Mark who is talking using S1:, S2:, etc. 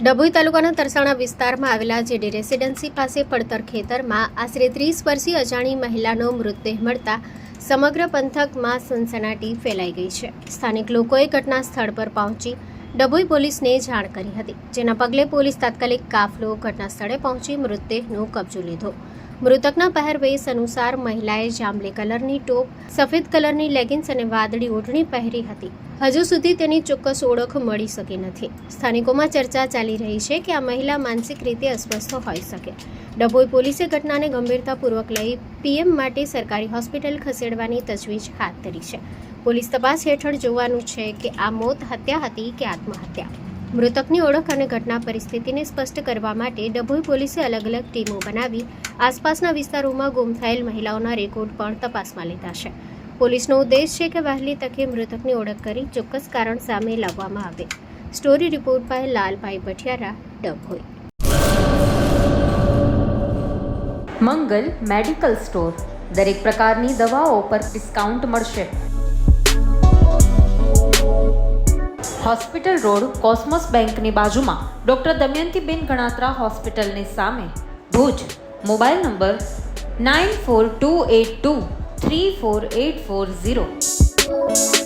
S1: ડભોઈ તાલુકાના તરસાણા વિસ્તારમાં આવેલા જેડી રેસિડેન્સી પાસે પડતર ખેતરમાં આશરે 30 વર્ષીય અજાણી મહિલાનો મૃતદેહ મળતા સમગ્ર પંથકમાં સનસનાટી ફેલાઈ ગઈ છે. સ્થાનિક લોકોએ ઘટના સ્થળ પર પહોંચી ડભોઈ પોલીસને જાણ કરી હતી, જેના પગલે પોલીસ તાત્કાલિક કાફલો ઘટના સ્થળે પહોંચી મૃતદેહનો કબજો લીધો. મૃતકના પહેરવેશ અનુસાર મહિલાએ જાંબલી કલરની ટોપ, સફેદ કલરની લેગિન્સ અને વાદળી ઓઢણી પહેરી હતી. હજુ સુધી તેની ચોક્કસ ઓળખ મળી શકી નથી. સ્થાનિકોમાં ચર્ચા ચાલી રહી છે કે આ મહિલા માનસિક રીતે અસ્વસ્થ હોઈ શકે. ડભોઈ પોલીસે ઘટનાને ગંભીરતાપૂર્વક લઈ પીએમ માટે સરકારી હોસ્પિટલ ખસેડવાની તજવીજ હાથ ધરી છે. પોલીસ તપાસ હેઠળ જોવાનું છે કે આ મોત હત્યા હતી કે આત્મહત્યા. મૃતકની ઓળખ અને ઘટના પરિસ્થિતિને સ્પષ્ટ કરવા માટે ડભોઈ પોલીસે અલગ અલગ ટીમો બનાવી આસપાસના વિસ્તારોમાં ગુમ થયેલ મહિલાઓના રેકોર્ડ પણ તપાસમાં લીધા છે. પોલીસનો ઉદ્દેશ છે કે વહેલી તકે મૃતકની ઓળખ કરી ચોક્કસ કારણ સામે લાવવામાં આવે. Story report by Lalbhai Bhatiyara, Dabhoi.
S2: Mangal medical store. દરેક પ્રકારની દવાઓ પર ડિસ્કાઉન્ટ મળશે. હોસ્પિટલ રોડ, કોસ્મોસ બેંકની બાજુમાં, ડૉક્ટર દમયંતીબેન ગણાત્રા હોસ્પિટલની સામે, ભુજ. Mobile number 9428234840.